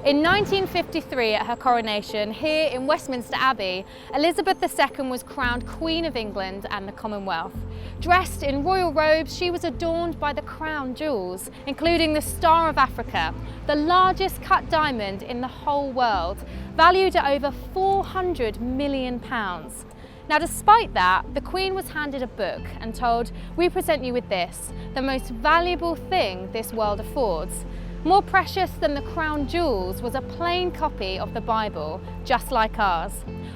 In 1953, at her coronation here in Westminster Abbey, Elizabeth II was crowned Queen of England and the Commonwealth. Dressed in royal robes, she was adorned by the crown jewels, including the Star of Africa, the largest cut diamond in the whole world, valued at over £400 million. Now, despite that, the Queen was handed a book and told, "We present you with this, the most valuable thing this world affords." More precious than the crown jewels was a plain copy of the Bible, just like ours.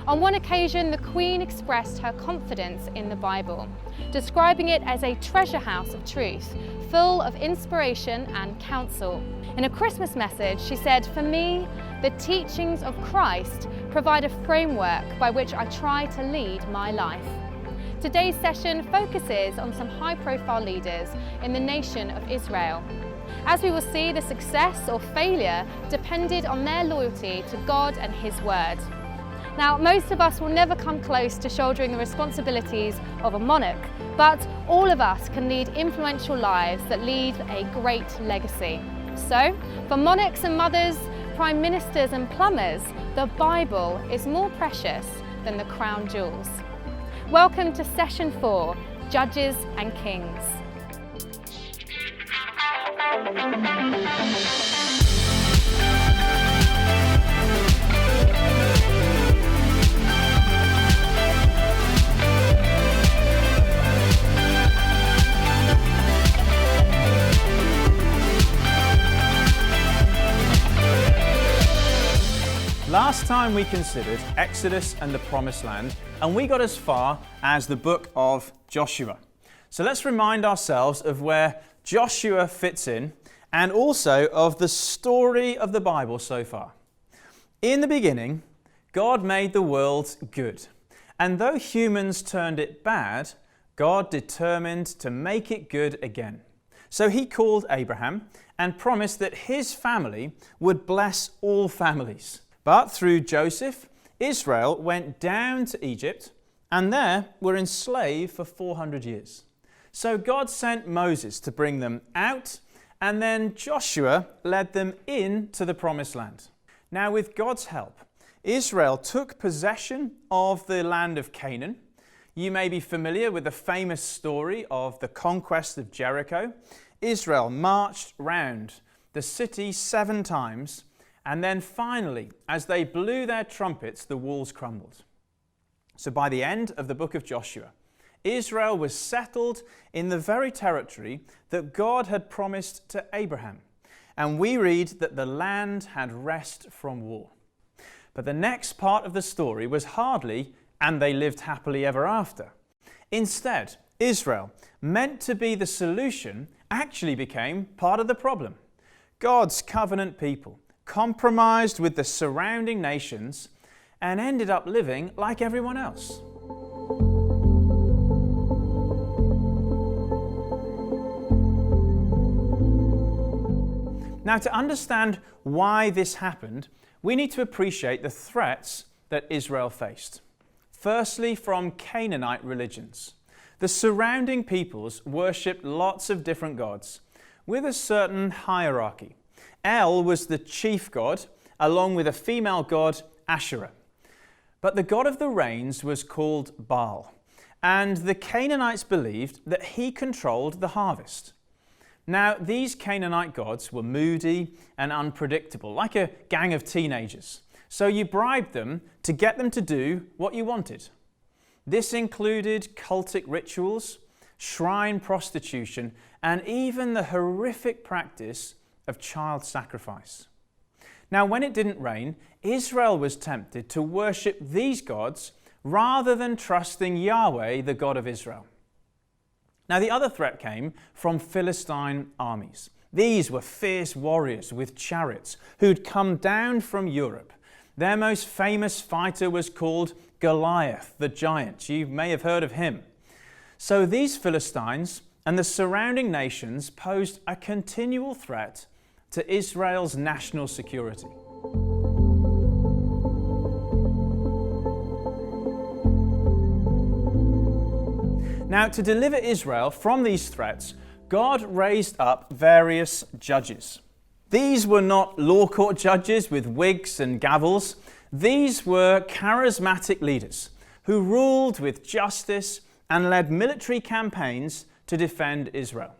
On one occasion, the Queen expressed her confidence in the Bible, describing it as a treasure house of truth, full of inspiration and counsel. In a Christmas message, she said, "For me, the teachings of Christ provide a framework by which I try to lead my life." Today's session focuses on some high-profile leaders in the nation of Israel. As we will see, the success or failure depended on their loyalty to God and His Word. Now, most of us will never come close to shouldering the responsibilities of a monarch, but all of us can lead influential lives that leave a great legacy. So, for monarchs and mothers, prime ministers and plumbers, the Bible is more precious than the crown jewels. Welcome to Session 4, Judges and Kings. Last time we considered Exodus and the Promised Land, and we got as far as the book of Joshua. So let's remind ourselves of where Joshua fits in, and also of the story of the Bible so far. In the beginning, God made the world good, and though humans turned it bad, God determined to make it good again. So He called Abraham and promised that his family would bless all families. But through Joseph, Israel went down to Egypt, and there were enslaved for 400 years. So God sent Moses to bring them out, and then Joshua led them into the Promised Land. Now, with God's help, Israel took possession of the land of Canaan. You may be familiar with the famous story of the conquest of Jericho. Israel marched round the city 7 times, and then finally, as they blew their trumpets, the walls crumbled. So by the end of the book of Joshua, Israel was settled in the very territory that God had promised to Abraham. And we read that the land had rest from war. But the next part of the story was hardly, "and they lived happily ever after." Instead, Israel, meant to be the solution, actually became part of the problem. God's covenant people compromised with the surrounding nations and ended up living like everyone else. Now, to understand why this happened, we need to appreciate the threats that Israel faced. Firstly, from Canaanite religions. The surrounding peoples worshipped lots of different gods with a certain hierarchy. El was the chief god, along with a female god, Asherah. But the god of the rains was called Baal, and the Canaanites believed that he controlled the harvest. Now, these Canaanite gods were moody and unpredictable, like a gang of teenagers. So you bribed them to get them to do what you wanted. This included cultic rituals, shrine prostitution, and even the horrific practice of child sacrifice. Now, when it didn't rain, Israel was tempted to worship these gods rather than trusting Yahweh, the God of Israel. Now, the other threat came from Philistine armies. These were fierce warriors with chariots who'd come down from Europe. Their most famous fighter was called Goliath, the giant. You may have heard of him. So these Philistines and the surrounding nations posed a continual threat to Israel's national security. Now, to deliver Israel from these threats, God raised up various judges. These were not law court judges with wigs and gavels. These were charismatic leaders who ruled with justice and led military campaigns to defend Israel.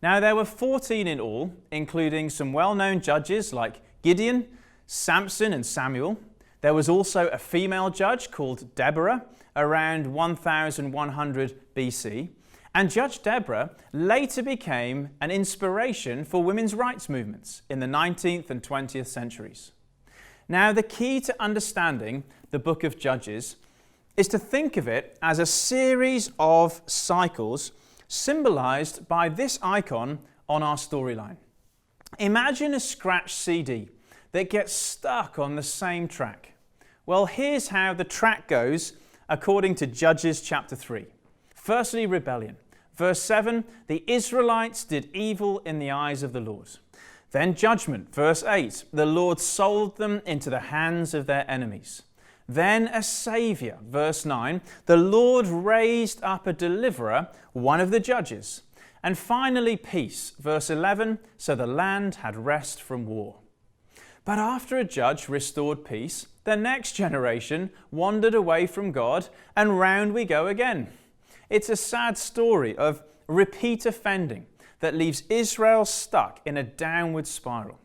Now, there were 14 in all, including some well-known judges like Gideon, Samson, and Samuel. There was also a female judge called Deborah around 1100 BC. And Judge Deborah later became an inspiration for women's rights movements in the 19th and 20th centuries. Now, the key to understanding the book of Judges is to think of it as a series of cycles symbolized by this icon on our storyline. Imagine a scratched CD that gets stuck on the same track. Well, here's how the track goes according to Judges chapter 3. Firstly, rebellion. Verse 7, the Israelites did evil in the eyes of the Lord. Then judgment. Verse 8, the Lord sold them into the hands of their enemies. Then a Saviour. Verse 9, the Lord raised up a deliverer, one of the judges. And finally, peace. Verse 11, so the land had rest from war. But after a judge restored peace, the next generation wandered away from God, and round we go again. It's a sad story of repeat offending that leaves Israel stuck in a downward spiral.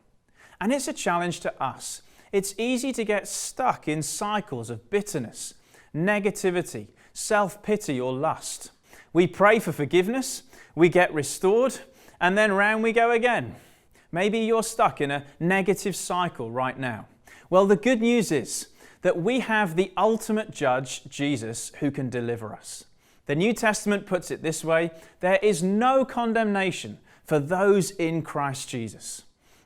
And it's a challenge to us. It's easy to get stuck in cycles of bitterness, negativity, self-pity, or lust. We pray for forgiveness, we get restored, and then round we go again. Maybe you're stuck in a negative cycle right now. Well, the good news is that we have the ultimate judge, Jesus, who can deliver us. The New Testament puts it this way: there is no condemnation for those in Christ Jesus.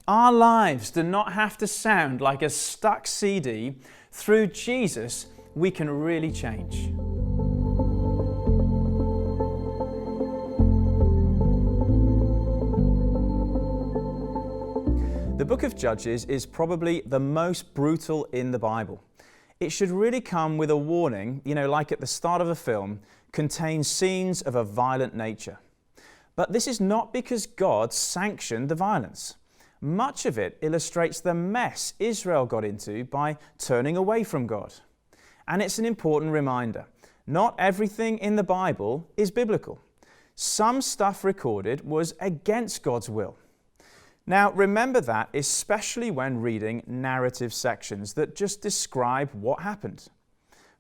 Our lives do not have to sound like a stuck CD. Through Jesus, we can really change. The book of Judges is probably the most brutal in the Bible. It should really come with a warning, like at the start of a film, contains scenes of a violent nature. But this is not because God sanctioned the violence. Much of it illustrates the mess Israel got into by turning away from God. And it's an important reminder. Not everything in the Bible is biblical. Some stuff recorded was against God's will. Now, remember that, especially when reading narrative sections that just describe what happened.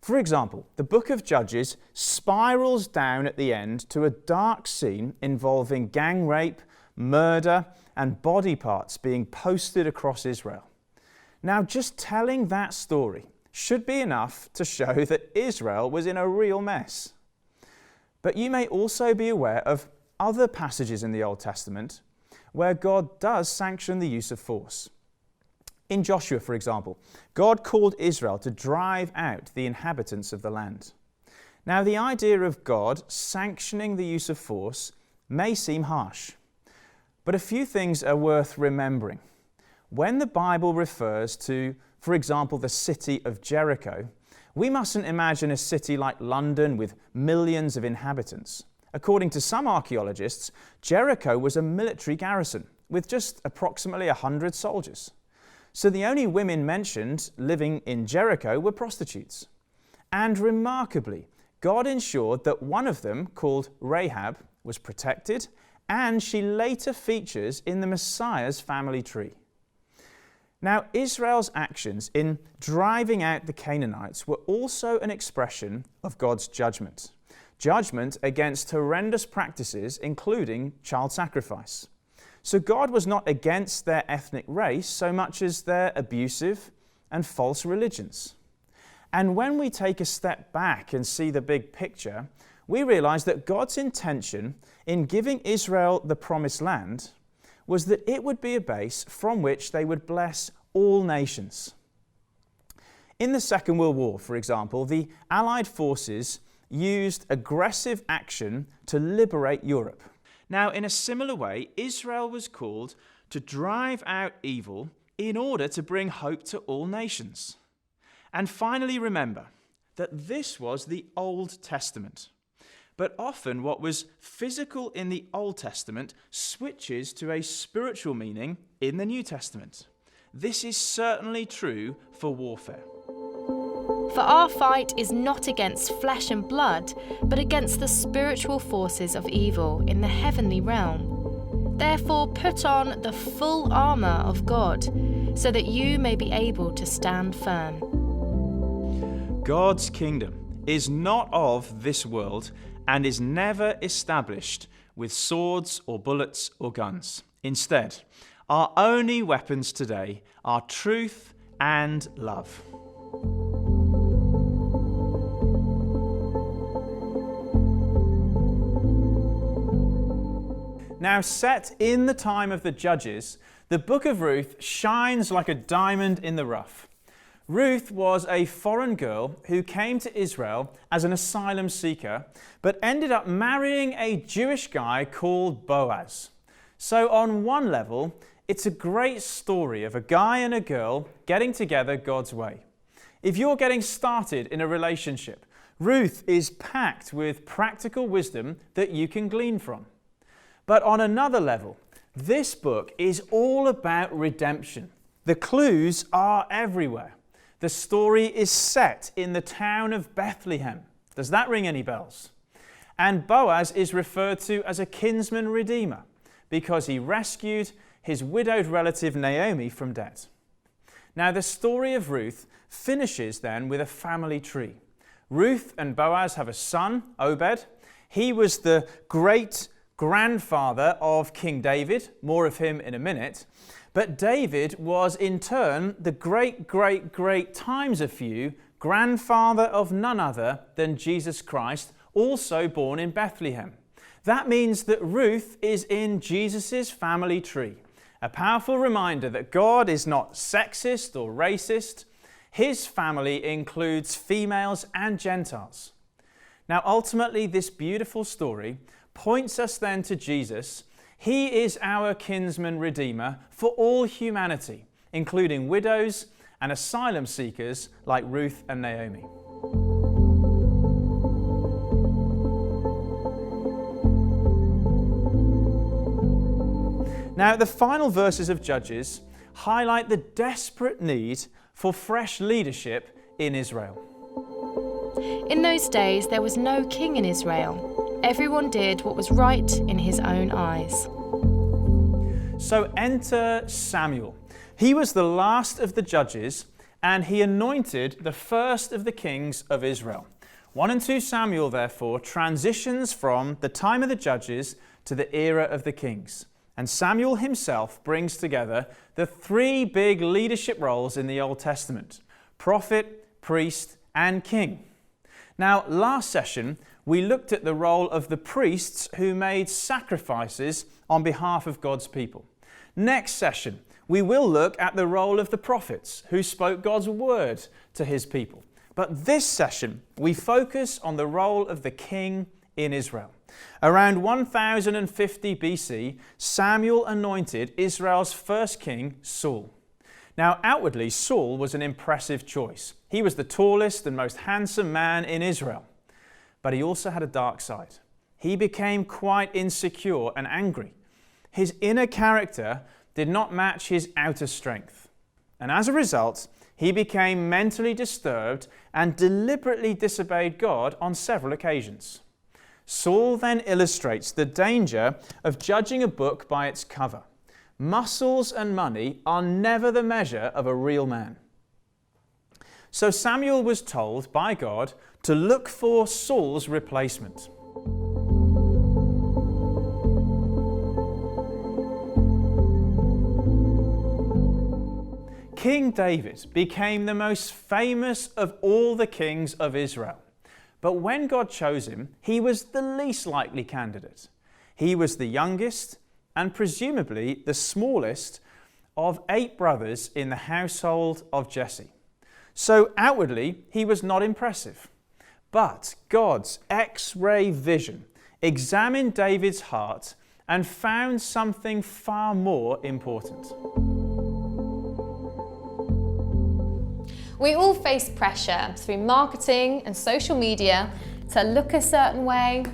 For example, the book of Judges spirals down at the end to a dark scene involving gang rape, murder, and body parts being posted across Israel. Now, just telling that story should be enough to show that Israel was in a real mess. But you may also be aware of other passages in the Old Testament where God does sanction the use of force. In Joshua, for example, God called Israel to drive out the inhabitants of the land. Now, the idea of God sanctioning the use of force may seem harsh, but a few things are worth remembering. When the Bible refers to, for example, the city of Jericho, we mustn't imagine a city like London with millions of inhabitants. According to some archaeologists, Jericho was a military garrison with just approximately 100 soldiers. So the only women mentioned living in Jericho were prostitutes. And remarkably, God ensured that one of them, called Rahab, was protected, and she later features in the Messiah's family tree. Now, Israel's actions in driving out the Canaanites were also an expression of God's judgment. Judgment against horrendous practices, including child sacrifice. So God was not against their ethnic race so much as their abusive and false religions. And when we take a step back and see the big picture, we realize that God's intention in giving Israel the promised land was that it would be a base from which they would bless all nations. In the Second World War, for example, the Allied forces used aggressive action to liberate Europe. Now, in a similar way, Israel was called to drive out evil in order to bring hope to all nations. And finally, remember that this was the Old Testament. But often what was physical in the Old Testament switches to a spiritual meaning in the New Testament. This is certainly true for warfare. For our fight is not against flesh and blood, but against the spiritual forces of evil in the heavenly realm. Therefore put on the full armour of God, so that you may be able to stand firm. God's kingdom is not of this world and is never established with swords or bullets or guns. Instead, our only weapons today are truth and love. Now, set in the time of the Judges, the book of Ruth shines like a diamond in the rough. Ruth was a foreign girl who came to Israel as an asylum seeker, but ended up marrying a Jewish guy called Boaz. So on one level, it's a great story of a guy and a girl getting together God's way. If you're getting started in a relationship, Ruth is packed with practical wisdom that you can glean from. But on another level, this book is all about redemption. The clues are everywhere. The story is set in the town of Bethlehem. Does that ring any bells? And Boaz is referred to as a kinsman redeemer because he rescued his widowed relative Naomi from debt. Now, the story of Ruth finishes then with a family tree. Ruth and Boaz have a son, Obed. He was the great grandfather of King David, more of him in a minute. But David was in turn the great times a few grandfather of none other than Jesus Christ, also born in Bethlehem. That means that Ruth is in Jesus' family tree, a powerful reminder that God is not sexist or racist. His family includes females and Gentiles. Now, ultimately, this beautiful story points us then to Jesus. He is our kinsman redeemer for all humanity, including widows and asylum seekers like Ruth and Naomi. Now, the final verses of Judges highlight the desperate need for fresh leadership in Israel. In those days there was no king in Israel. Everyone did what was right in his own eyes. So enter Samuel. He was the last of the judges, and he anointed the first of the kings of Israel. 1 and 2 Samuel, therefore, transitions from the time of the judges to the era of the kings. And Samuel himself brings together the 3 big leadership roles in the Old Testament: prophet, priest, and king. Now, last session, we looked at the role of the priests who made sacrifices on behalf of God's people. Next session, we will look at the role of the prophets who spoke God's word to his people. But this session, we focus on the role of the king in Israel. Around 1050 BC, Samuel anointed Israel's first king, Saul. Now, outwardly, Saul was an impressive choice. He was the tallest and most handsome man in Israel. But he also had a dark side. He became quite insecure and angry. His inner character did not match his outer strength. And as a result, he became mentally disturbed and deliberately disobeyed God on several occasions. Saul then illustrates the danger of judging a book by its cover. Muscles and money are never the measure of a real man. So Samuel was told by God to look for Saul's replacement. King David became the most famous of all the kings of Israel. But when God chose him, he was the least likely candidate. He was the youngest and presumably the smallest of 8 brothers in the household of Jesse. So outwardly, he was not impressive. But God's X-ray vision examined David's heart and found something far more important. We all face pressure through marketing and social media to look a certain way,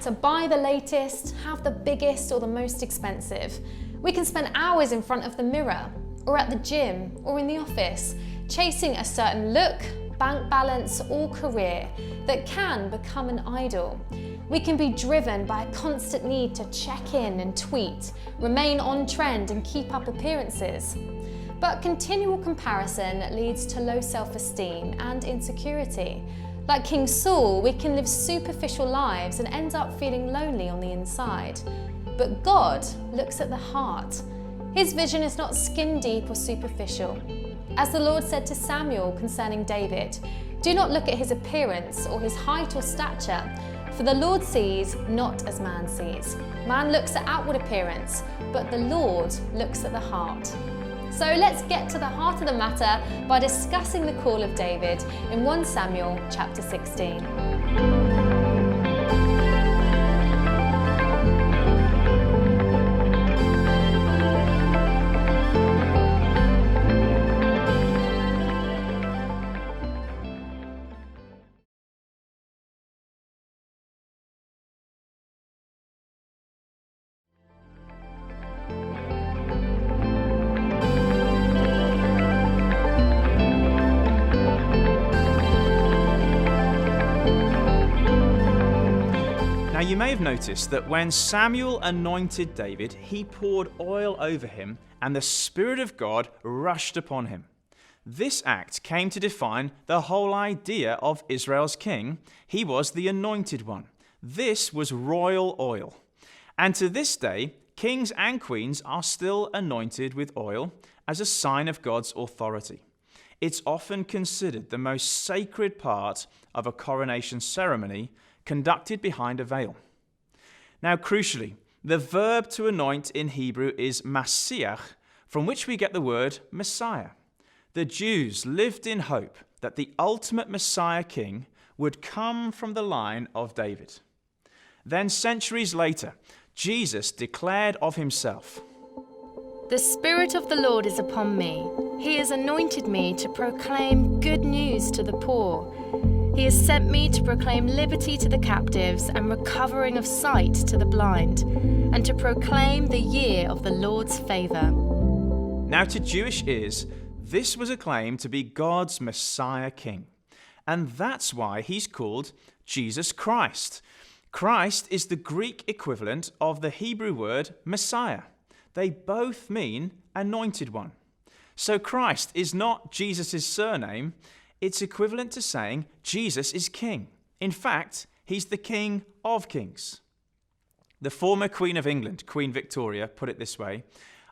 to buy the latest, have the biggest or the most expensive. We can spend hours in front of the mirror, or at the gym, or in the office, chasing a certain look, bank balance, or career that can become an idol. We can be driven by a constant need to check in and tweet, remain on trend and keep up appearances. But continual comparison leads to low self-esteem and insecurity. Like King Saul, we can live superficial lives and end up feeling lonely on the inside. But God looks at the heart. His vision is not skin deep or superficial. As the Lord said to Samuel concerning David, "Do not look at his appearance or his height or stature, for the Lord sees not as man sees. Man looks at outward appearance, but the Lord looks at the heart." So let's get to the heart of the matter by discussing the call of David in 1 Samuel chapter 16. Now you may have noticed that when Samuel anointed David, he poured oil over him and the Spirit of God rushed upon him. This act came to define the whole idea of Israel's king. He was the anointed one. This was royal oil. And to this day, kings and queens are still anointed with oil as a sign of God's authority. It's often considered the most sacred part of a coronation ceremony conducted behind a veil. Now, crucially, the verb to anoint in Hebrew is Mashiach, from which we get the word Messiah. The Jews lived in hope that the ultimate Messiah king would come from the line of David. Then, centuries later, Jesus declared of himself, "The Spirit of the Lord is upon me. He has anointed me to proclaim good news to the poor. He has sent me to proclaim liberty to the captives and recovering of sight to the blind, and to proclaim the year of the Lord's favour." Now, to Jewish ears, this was a claim to be God's Messiah king. And that's why he's called Jesus Christ. Christ is the Greek equivalent of the Hebrew word Messiah. They both mean anointed one. So Christ is not Jesus' surname. It's equivalent to saying Jesus is king. In fact, he's the King of Kings. The former Queen of England, Queen Victoria, put it this way: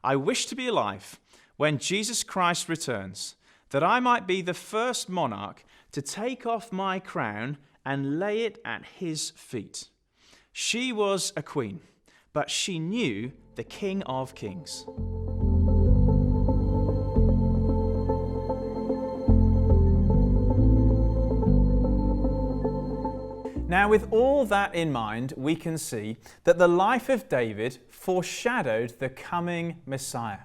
"I wish to be alive when Jesus Christ returns, that I might be the first monarch to take off my crown and lay it at his feet." She was a queen, but she knew the King of Kings. Now, with all that in mind, we can see that the life of David foreshadowed the coming Messiah.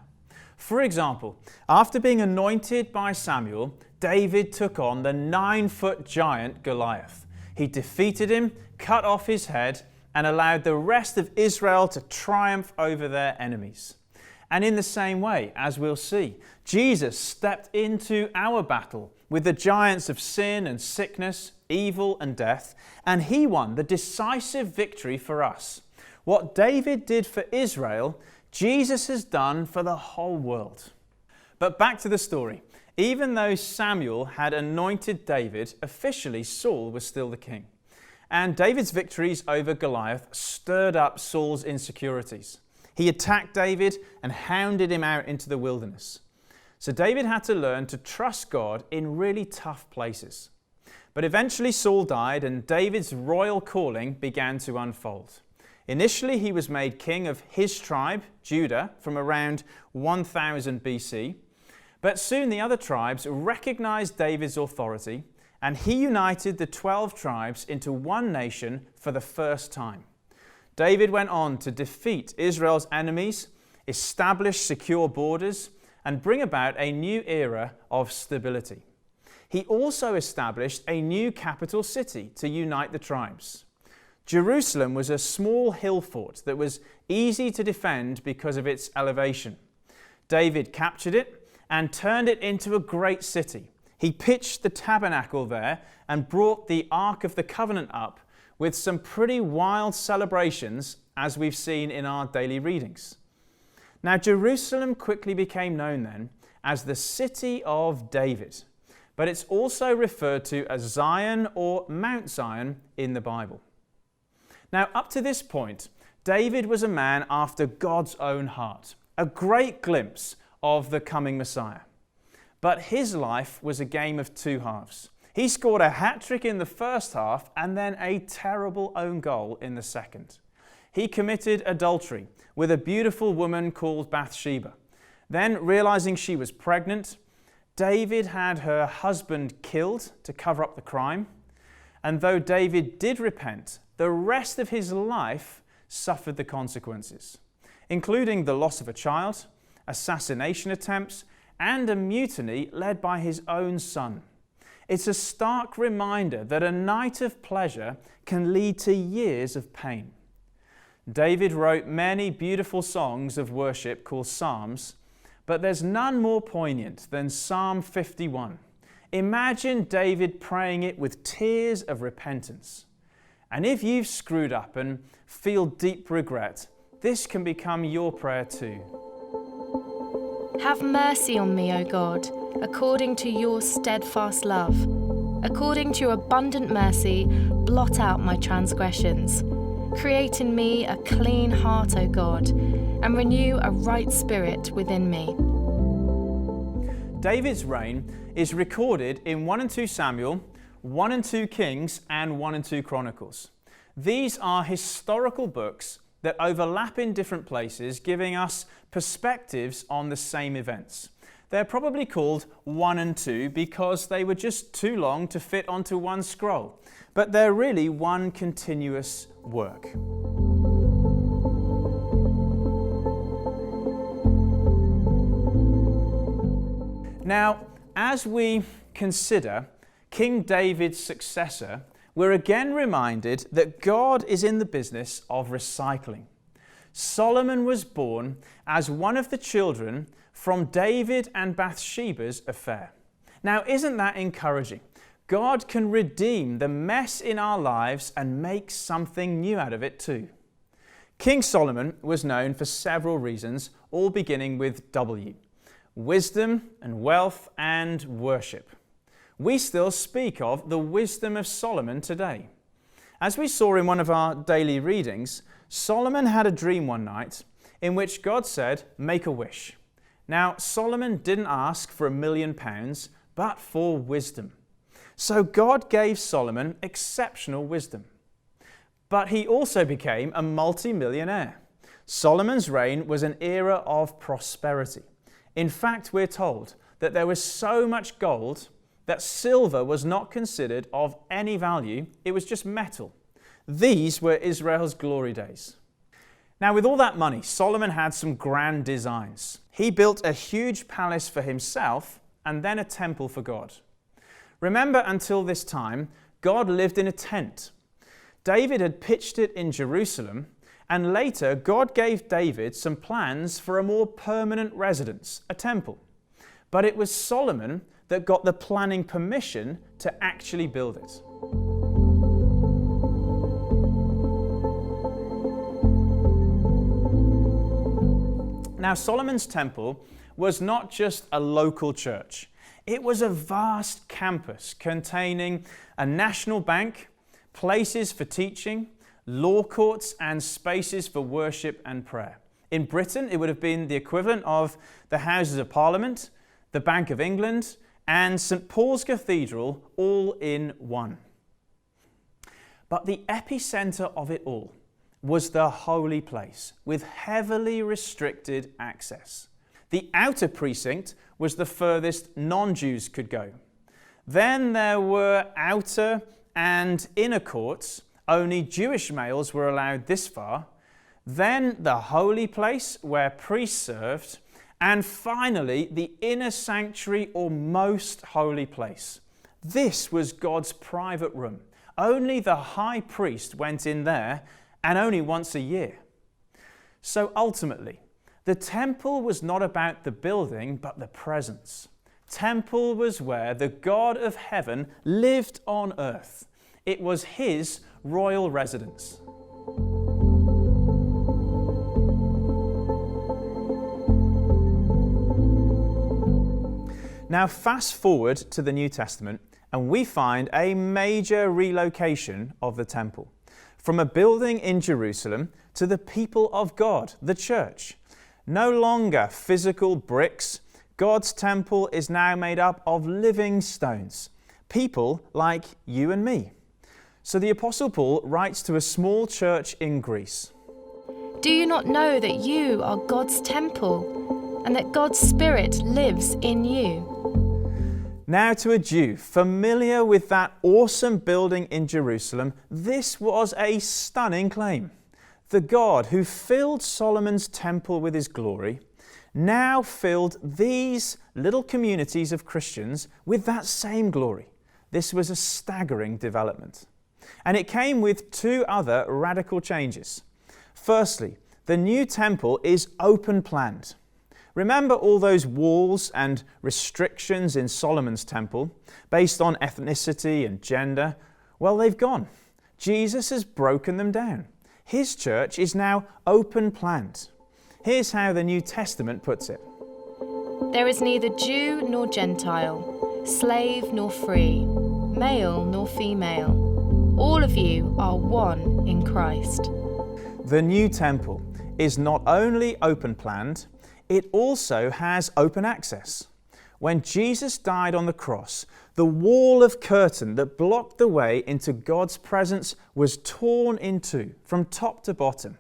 For example, after being anointed by Samuel, David took on the 9-foot giant Goliath. He defeated him, cut off his head, and allowed the rest of Israel to triumph over their enemies. And in the same way, as we'll see, Jesus stepped into our battle with the giants of sin and sickness, evil and death, and he won the decisive victory for us. What David did for Israel, Jesus has done for the whole world. But back to the story. Even though Samuel had anointed David, officially Saul was still the king. And David's victories over Goliath stirred up Saul's insecurities. He attacked David and hounded him out into the wilderness. So David had to learn to trust God in really tough places. But eventually Saul died and David's royal calling began to unfold. Initially he was made king of his tribe, Judah, from around 1000 BC. But soon the other tribes recognized David's authority, and he united the 12 tribes into one nation for the first time. David went on to defeat Israel's enemies, establish secure borders, and bring about a new era of stability. He also established a new capital city to unite the tribes. Jerusalem was a small hill fort that was easy to defend because of its elevation. David captured it and turned it into a great city. He pitched the tabernacle there and brought the Ark of the Covenant up with some pretty wild celebrations, as we've seen in our daily readings. Now, Jerusalem quickly became known then as the City of David, but it's also referred to as Zion or Mount Zion in the Bible. Now, up to this point, David was a man after God's own heart, a great glimpse of the coming Messiah. But his life was a game of two halves. He scored a hat-trick in the first half and then a terrible own goal in the second. He committed adultery with a beautiful woman called Bathsheba. Then, realizing she was pregnant, David had her husband killed to cover up the crime. And though David did repent, the rest of his life suffered the consequences, including the loss of a child, assassination attempts, and a mutiny led by his own son. It's a stark reminder that a night of pleasure can lead to years of pain. David wrote many beautiful songs of worship called Psalms, but there's none more poignant than Psalm 51. Imagine David praying it with tears of repentance. And if you've screwed up and feel deep regret, this can become your prayer too. Have mercy on me, O God, according to your steadfast love. According to your abundant mercy, blot out my transgressions. Create in me a clean heart, O God, and renew a right spirit within me. David's reign is recorded in 1 and 2 Samuel, 1 and 2 Kings, and 1 and 2 Chronicles. These are historical books that overlap in different places, giving us perspectives on the same events. They're probably called 1 and 2 because they were just too long to fit onto one scroll, but they're really one continuous work. Now, as we consider King David's successor, we're again reminded that God is in the business of recycling. Solomon was born as one of the children from David and Bathsheba's affair. Now, isn't that encouraging? God can redeem the mess in our lives and make something new out of it too. King Solomon was known for several reasons, all beginning with W: wisdom and wealth and worship. We still speak of the wisdom of Solomon today. As we saw in one of our daily readings, Solomon had a dream one night in which God said, "Make a wish." Now, Solomon didn't ask for £1 million, but for wisdom. So God gave Solomon exceptional wisdom. But he also became a multi-millionaire. Solomon's reign was an era of prosperity. In fact, we're told that there was so much gold that silver was not considered of any value, it was just metal. These were Israel's glory days. Now, with all that money, Solomon had some grand designs. He built a huge palace for himself and then a temple for God. Remember, until this time, God lived in a tent. David had pitched it in Jerusalem, and later God gave David some plans for a more permanent residence, a temple. But it was Solomon that got the planning permission to actually build it. Now, Solomon's temple was not just a local church. It was a vast campus containing a national bank, places for teaching, law courts, and spaces for worship and prayer. In Britain, it would have been the equivalent of the Houses of Parliament, the Bank of England, and St. Paul's Cathedral, all in one. But the epicenter of it all was the holy place, with heavily restricted access. The outer precinct was the furthest non-Jews could go. Then there were outer and inner courts. Only Jewish males were allowed this far. Then the holy place where priests served. And finally, the inner sanctuary or most holy place. This was God's private room, Only the high priest went in there, and only once a year. So ultimately, the temple was not about the building, but the presence. Temple was where the God of heaven lived on earth. It was his royal residence. Now fast forward to the New Testament, and we find a major relocation of the temple, from a building in Jerusalem to the people of God, the church. No longer physical bricks, God's temple is now made up of living stones, people like you and me. So the Apostle Paul writes to a small church in Greece. Do you not know that you are God's temple, and that God's Spirit lives in you? Now to a Jew familiar with that awesome building in Jerusalem, this was a stunning claim. The God who filled Solomon's temple with his glory now filled these little communities of Christians with that same glory. This was a staggering development. And it came with two other radical changes. Firstly, the new temple is open-planned. Remember all those walls and restrictions in Solomon's temple based on ethnicity and gender? Well, they've gone. Jesus has broken them down. His church is now open-planned. Here's how the New Testament puts it. There is neither Jew nor Gentile, slave nor free, male nor female. All of you are one in Christ. The new temple is not only open-planned, it also has open access. When Jesus died on the cross, the wall of curtain that blocked the way into God's presence was torn in two from top to bottom.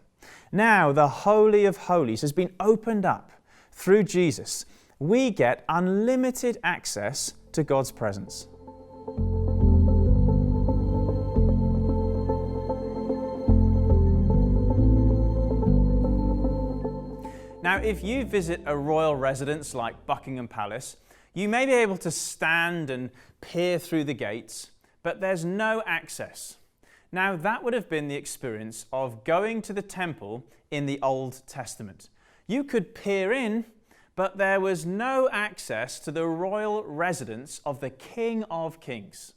Now the Holy of Holies has been opened up through Jesus. We get unlimited access to God's presence. Now, if you visit a royal residence like Buckingham Palace, you may be able to stand and peer through the gates, but there's no access. Now, that would have been the experience of going to the temple in the Old Testament. You could peer in, but there was no access to the royal residence of the King of Kings.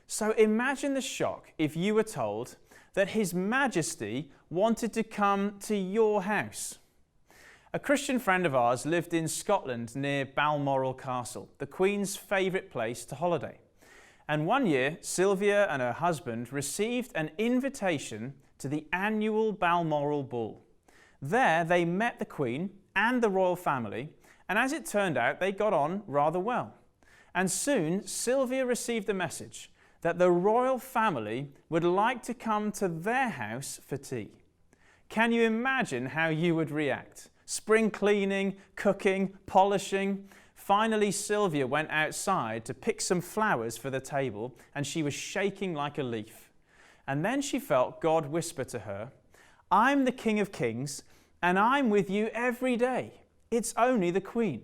So imagine the shock if you were told that His Majesty wanted to come to your house. A Christian friend of ours lived in Scotland near Balmoral Castle, the Queen's favourite place to holiday. And one year, Sylvia and her husband received an invitation to the annual Balmoral Ball. There they met the Queen and the royal family, and as it turned out, they got on rather well. And soon, Sylvia received a message that the royal family would like to come to their house for tea. Can you imagine how you would react? Spring cleaning, cooking, polishing. Finally, Sylvia went outside to pick some flowers for the table, and she was shaking like a leaf. And then she felt God whisper to her, "I'm the King of Kings, and I'm with you every day. It's only the Queen."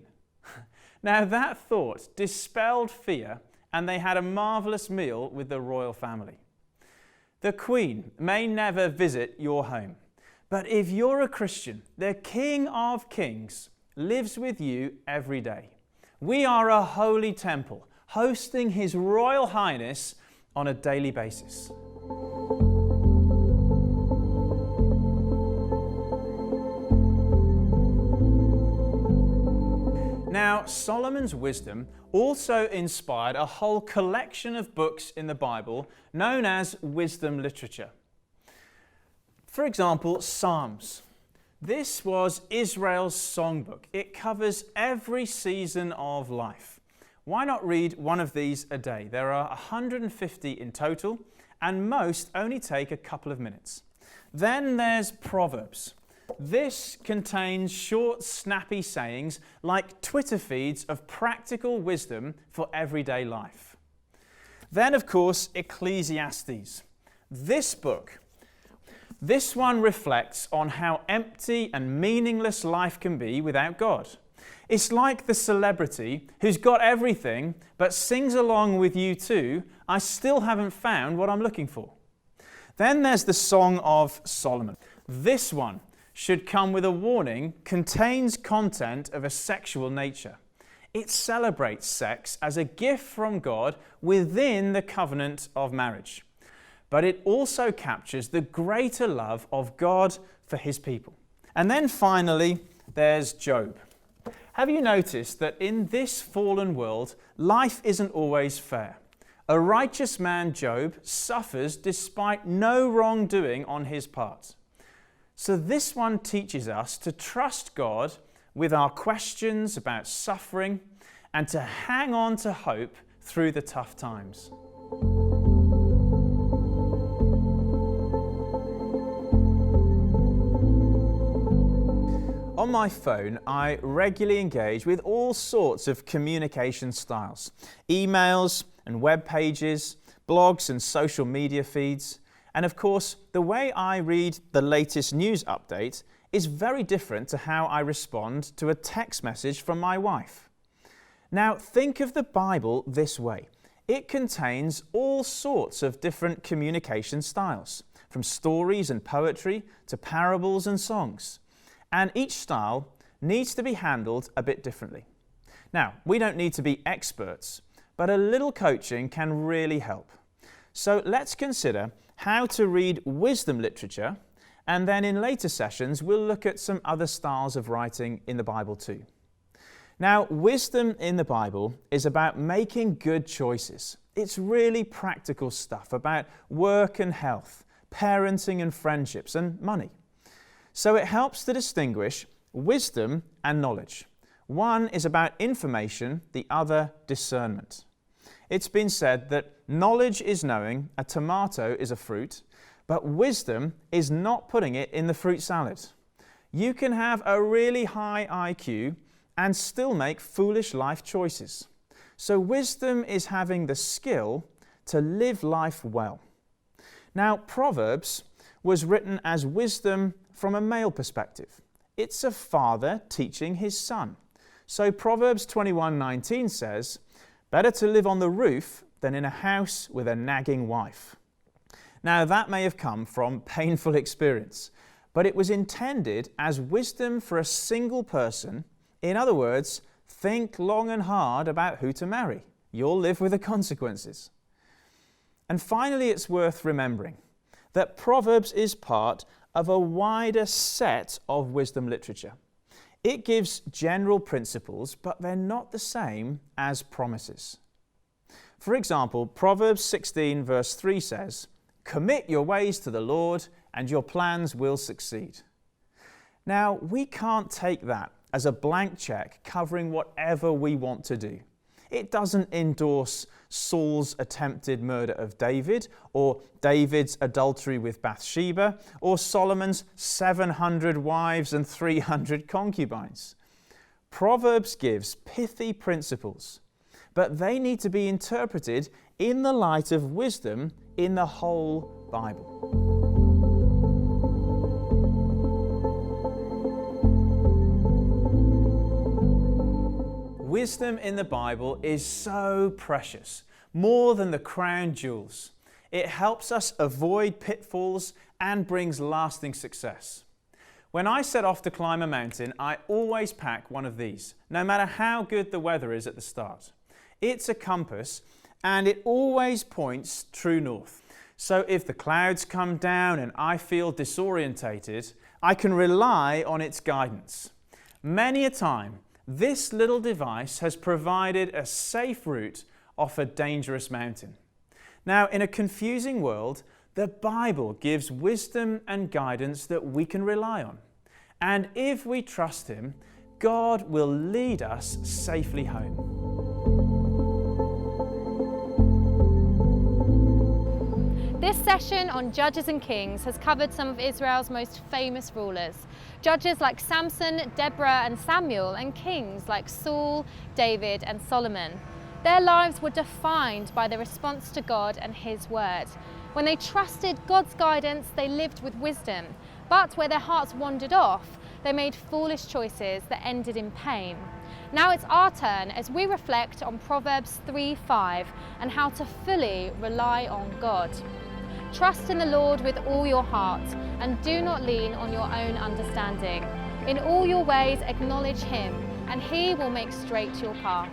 Now that thought dispelled fear, and they had a marvellous meal with the royal family. The Queen may never visit your home, but if you're a Christian, the King of Kings lives with you every day. We are a holy temple, hosting His Royal Highness on a daily basis. Now, Solomon's wisdom also inspired a whole collection of books in the Bible known as wisdom literature. For example, Psalms. This was Israel's songbook. It covers every season of life. Why not read one of these a day? There are 150 in total, and most only take a couple of minutes. Then there's Proverbs. This contains short, snappy sayings like Twitter feeds of practical wisdom for everyday life. Then, of course, Ecclesiastes. This one reflects on how empty and meaningless life can be without God. It's like the celebrity who's got everything but sings along with you too, I still haven't found what I'm looking for. Then there's the Song of Solomon. This one should come with a warning, contains content of a sexual nature. It celebrates sex as a gift from God within the covenant of marriage. But it also captures the greater love of God for his people. And then finally, there's Job. Have you noticed that in this fallen world, life isn't always fair? A righteous man, Job, suffers despite no wrongdoing on his part. So this one teaches us to trust God with our questions about suffering and to hang on to hope through the tough times. On my phone, I regularly engage with all sorts of communication styles, emails and web pages, blogs and social media feeds. And of course, the way I read the latest news update is very different to how I respond to a text message from my wife. Now, think of the Bible this way. It contains all sorts of different communication styles, from stories and poetry to parables and songs. And each style needs to be handled a bit differently. Now, we don't need to be experts, but a little coaching can really help. So let's consider how to read wisdom literature, and then in later sessions we'll look at some other styles of writing in the Bible too. Now, wisdom in the Bible is about making good choices. It's really practical stuff about work and health, parenting and friendships, and money. So it helps to distinguish wisdom and knowledge. One is about information, the other discernment. It's been said that knowledge is knowing a tomato is a fruit, but wisdom is not putting it in the fruit salad. You can have a really high IQ and still make foolish life choices. So wisdom is having the skill to live life well. Now, Proverbs was written as wisdom from a male perspective. It's a father teaching his son. So Proverbs 21:19 says, "Better to live on the roof than in a house with a nagging wife." Now that may have come from painful experience, but it was intended as wisdom for a single person. In other words, think long and hard about who to marry. You'll live with the consequences. And finally, it's worth remembering that Proverbs is part of a wider set of wisdom literature. It gives general principles, but they're not the same as promises. For example, Proverbs 16 verse 3 says, "Commit your ways to the Lord, and your plans will succeed." Now, we can't take that as a blank check covering whatever we want to do. It doesn't endorse Saul's attempted murder of David, or David's adultery with Bathsheba, or Solomon's 700 wives and 300 concubines. Proverbs gives pithy principles, but they need to be interpreted in the light of wisdom in the whole Bible. Wisdom in the Bible is so precious, more than the crown jewels. It helps us avoid pitfalls and brings lasting success. When I set off to climb a mountain, I always pack one of these, no matter how good the weather is at the start. It's a compass, and it always points true north. So if the clouds come down and I feel disorientated, I can rely on its guidance. Many a time, this little device has provided a safe route off a dangerous mountain. Now, in a confusing world, the Bible gives wisdom and guidance that we can rely on. And if we trust Him, God will lead us safely home. This session on Judges and Kings has covered some of Israel's most famous rulers. Judges like Samson, Deborah and Samuel, and kings like Saul, David and Solomon. Their lives were defined by their response to God and His word. When they trusted God's guidance, they lived with wisdom. But where their hearts wandered off, they made foolish choices that ended in pain. Now it's our turn as we reflect on Proverbs 3:5 and how to fully rely on God. Trust in the Lord with all your heart and do not lean on your own understanding. In all your ways acknowledge Him and He will make straight your path.